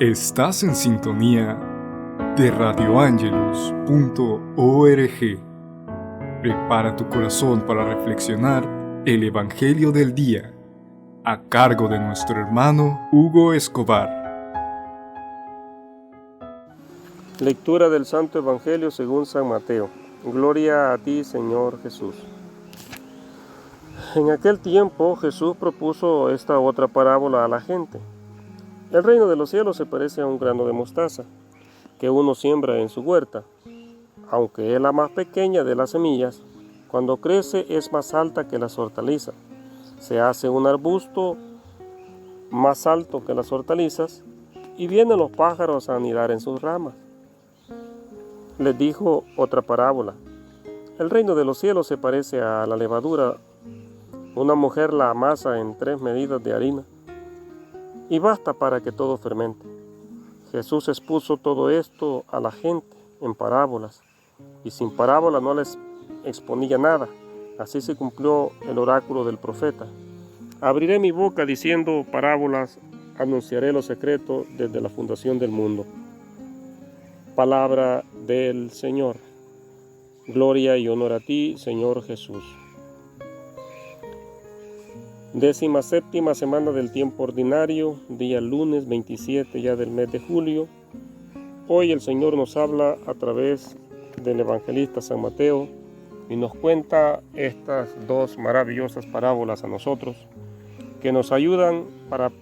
Estás en sintonía de radioangelus.org. Prepara tu corazón para reflexionar el Evangelio del día, a cargo de nuestro hermano Hugo Escobar. Lectura del Santo Evangelio según San Mateo. Gloria a ti, Señor Jesús. En aquel tiempo Jesús propuso esta otra parábola a la gente. El reino de los cielos se parece a un grano de mostaza, que uno siembra en su huerta. Aunque es la más pequeña de las semillas, cuando crece es más alta que las hortalizas. Se hace un arbusto más alto que las hortalizas, y vienen los pájaros a anidar en sus ramas. Les dijo otra parábola. El reino de los cielos se parece a la levadura. Una mujer la amasa en 3 medidas de harina, y basta para que todo fermente. Jesús expuso todo esto a la gente en parábolas, y sin parábola no les exponía nada. Así se cumplió el oráculo del profeta. Abriré mi boca diciendo parábolas, anunciaré los secretos desde la fundación del mundo. Palabra del Señor. Gloria y honor a ti, Señor Jesús. 17ª semana del tiempo ordinario, día lunes 27 ya del mes de julio. Hoy el Señor nos habla a través del evangelista San Mateo y nos cuenta estas 2 maravillosas parábolas a nosotros, que nos ayudan para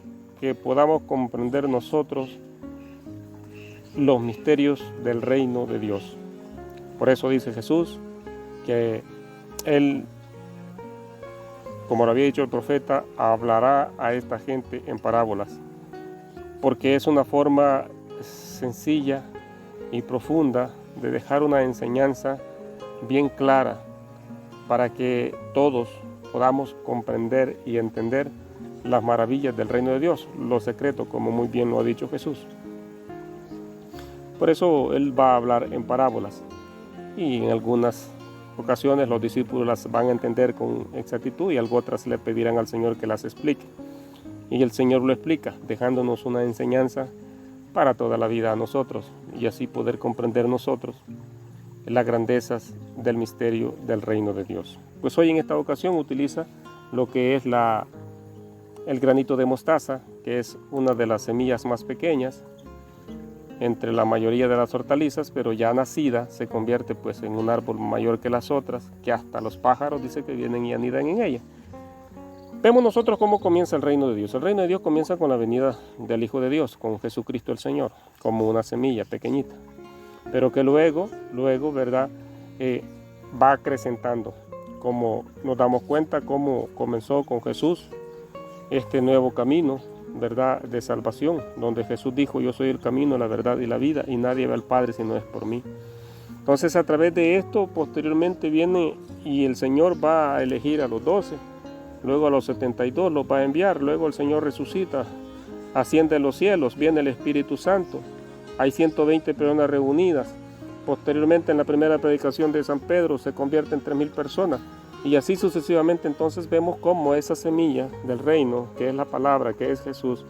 que podamos comprender nosotros los misterios del reino de Dios. Por eso dice Jesús que Él, como lo había dicho el profeta, hablará a esta gente en parábolas, porque es una forma sencilla y profunda de dejar una enseñanza bien clara para que todos podamos comprender y entender las maravillas del reino de Dios, los secretos, como muy bien lo ha dicho Jesús. Por eso Él va a hablar en parábolas, y en algunas ocasiones los discípulos las van a entender con exactitud y otras le pedirán al Señor que las explique. Y el Señor lo explica, dejándonos una enseñanza para toda la vida a nosotros, y así poder comprender nosotros las grandezas del misterio del reino de Dios. Pues hoy en esta ocasión utiliza lo que es el granito de mostaza, que es una de las semillas más pequeñas entre la mayoría de las hortalizas, pero ya nacida se convierte pues en un árbol mayor que las otras, que hasta los pájaros dice que vienen y anidan en ella. Vemos nosotros cómo comienza el reino de Dios. El reino de Dios comienza con la venida del Hijo de Dios, con Jesucristo el Señor, como una semilla pequeñita, pero que luego, ¿verdad? Va acrecentando, como nos damos cuenta cómo comenzó con Jesús este nuevo camino, ¿verdad?, de salvación, donde Jesús dijo: yo soy el camino, la verdad y la vida, y nadie ve al Padre si no es por mí. Entonces, a través de esto, posteriormente viene y el Señor va a elegir a los 12, luego a los 72 los va a enviar, luego el Señor resucita, asciende a los cielos, viene el Espíritu Santo, hay 120 personas reunidas. Posteriormente, en la primera predicación de San Pedro, se convierte en 3.000 personas. Y así sucesivamente. Entonces vemos cómo esa semilla del reino, que es la palabra, que es Jesús,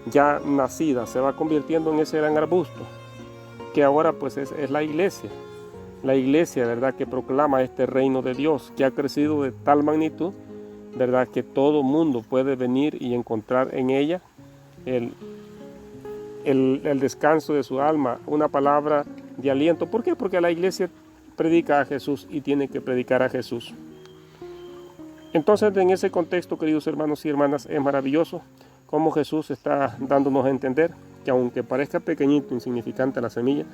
ya nacida, se va convirtiendo en ese gran arbusto, que ahora pues es la iglesia, ¿verdad?, que proclama este reino de Dios, que ha crecido de tal magnitud, ¿verdad?, que todo mundo puede venir y encontrar en ella el descanso de su alma, una palabra de aliento. ¿Por qué? Porque la iglesia predica a Jesús y tiene que predicar a Jesús. Entonces, en ese contexto, queridos hermanos y hermanas, es maravilloso cómo Jesús está dándonos a entender que aunque parezca pequeñito, insignificante la semilla,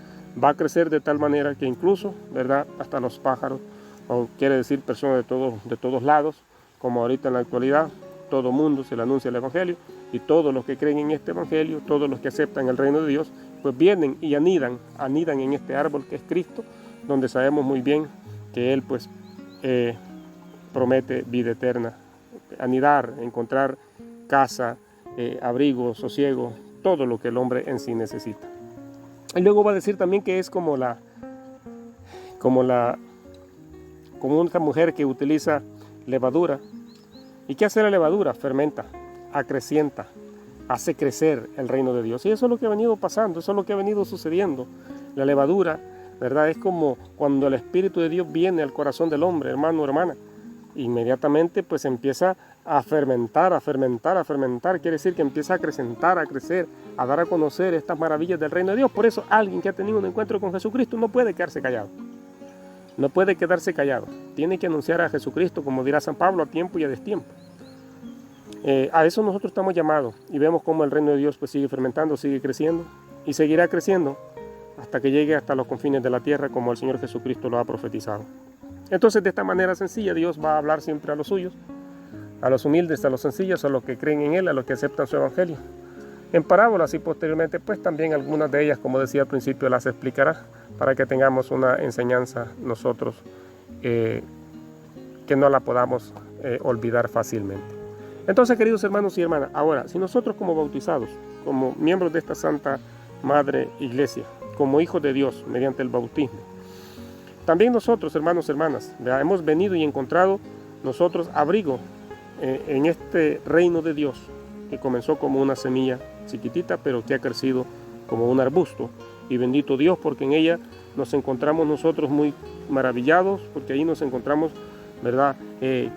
va a crecer de tal manera que incluso, ¿verdad?, hasta los pájaros, o quiere decir personas de todos lados, como ahorita en la actualidad, todo mundo se le anuncia el Evangelio, y todos los que creen en este Evangelio, todos los que aceptan el reino de Dios, pues vienen y anidan en este árbol que es Cristo, donde sabemos muy bien que Él pues promete vida eterna, anidar, encontrar casa, abrigo, sosiego, todo lo que el hombre en sí necesita. Y luego va a decir también que es como una mujer que utiliza levadura. ¿Y qué hace la levadura? Fermenta, acrecienta, hace crecer el reino de Dios. Y eso es lo que ha venido pasando, eso es lo que ha venido sucediendo. La levadura, ¿verdad? Es como cuando el Espíritu de Dios viene al corazón del hombre, hermano o hermana. Inmediatamente pues empieza a fermentar, a fermentar, a fermentar. Quiere decir que empieza a acrecentar, a crecer, a dar a conocer estas maravillas del reino de Dios. Por eso alguien que ha tenido un encuentro con Jesucristo no puede quedarse callado. No puede quedarse callado. Tiene que anunciar a Jesucristo, como dirá San Pablo, a tiempo y a destiempo. A eso nosotros estamos llamados y vemos cómo el reino de Dios pues sigue fermentando, sigue creciendo y seguirá creciendo hasta que llegue hasta los confines de la tierra, como el Señor Jesucristo lo ha profetizado. Entonces, de esta manera sencilla, Dios va a hablar siempre a los suyos, a los humildes, a los sencillos, a los que creen en Él, a los que aceptan su evangelio. En parábolas y posteriormente, pues también algunas de ellas, como decía al principio, las explicará para que tengamos una enseñanza nosotros que no la podamos olvidar fácilmente. Entonces, queridos hermanos y hermanas, ahora, si nosotros como bautizados, como miembros de esta Santa Madre Iglesia, como hijos de Dios mediante el bautismo, también nosotros, hermanos y hermanas, hemos venido y encontrado nosotros abrigo en este reino de Dios, que comenzó como una semilla chiquitita, pero que ha crecido como un arbusto. Y bendito Dios, porque en ella nos encontramos nosotros muy maravillados, porque ahí nos encontramos, ¿verdad?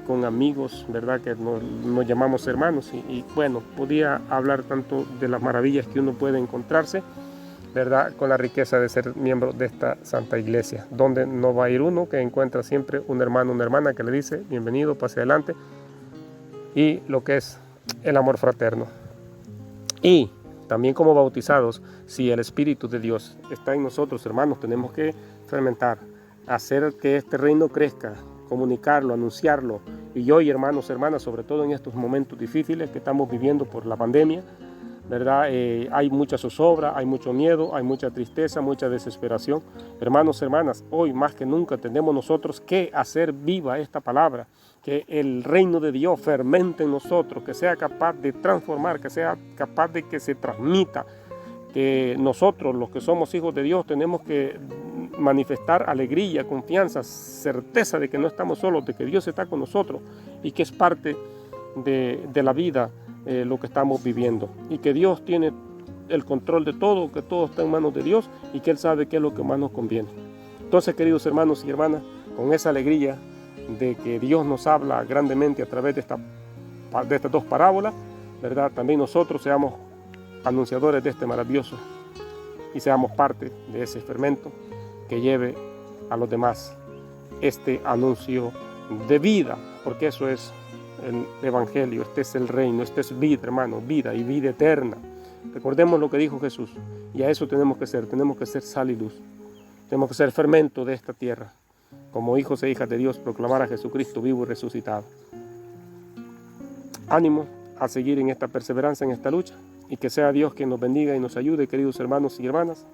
Con amigos, ¿verdad? Que nos llamamos hermanos. Y bueno, podía hablar tanto de las maravillas que uno puede encontrarse, ¿verdad? Con la riqueza de ser miembro de esta Santa Iglesia, donde no va a ir uno que encuentra siempre un hermano, una hermana que le dice, bienvenido, pase adelante, y lo que es el amor fraterno. Y también como bautizados, si el Espíritu de Dios está en nosotros, hermanos, tenemos que fermentar, hacer que este reino crezca, comunicarlo, anunciarlo. Y hoy, hermanos, hermanas, sobre todo en estos momentos difíciles que estamos viviendo por la pandemia, ¿verdad? Hay mucha zozobra, hay mucho miedo, hay mucha tristeza, mucha desesperación. Hermanos, hermanas, hoy más que nunca tenemos nosotros que hacer viva esta palabra, que el reino de Dios fermente en nosotros, que sea capaz de transformar, que sea capaz de que se transmita, que nosotros, los que somos hijos de Dios, tenemos que manifestar alegría, confianza, certeza de que no estamos solos, de que Dios está con nosotros y que es parte de la vida lo que estamos viviendo, y que Dios tiene el control de todo, que todo está en manos de Dios y que Él sabe qué es lo que más nos conviene. Entonces, queridos hermanos y hermanas, con esa alegría de que Dios nos habla grandemente a través de estas dos parábolas, ¿verdad? También nosotros seamos anunciadores de este maravilloso y seamos parte de ese fermento que lleve a los demás este anuncio de vida, porque eso es el evangelio, este es el reino, este es vida, hermano, vida y vida eterna. Recordemos lo que dijo Jesús, y a eso tenemos que ser sal y luz, tenemos que ser fermento de esta tierra, como hijos e hijas de Dios, proclamar a Jesucristo vivo y resucitado. Ánimo a seguir en esta perseverancia, en esta lucha, y que sea Dios quien nos bendiga y nos ayude, queridos hermanos y hermanas,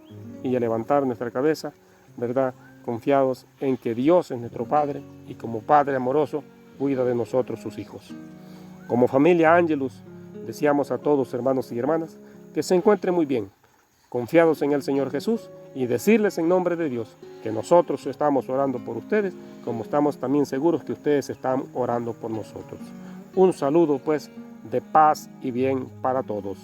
y a levantar nuestra cabeza, ¿verdad? Confiados en que Dios es nuestro Padre, y como Padre amoroso, cuida de nosotros, sus hijos. Como familia Ángelus, deseamos a todos, hermanos y hermanas, que se encuentren muy bien, confiados en el Señor Jesús, y decirles en nombre de Dios que nosotros estamos orando por ustedes, como estamos también seguros que ustedes están orando por nosotros. Un saludo, pues, de paz y bien para todos.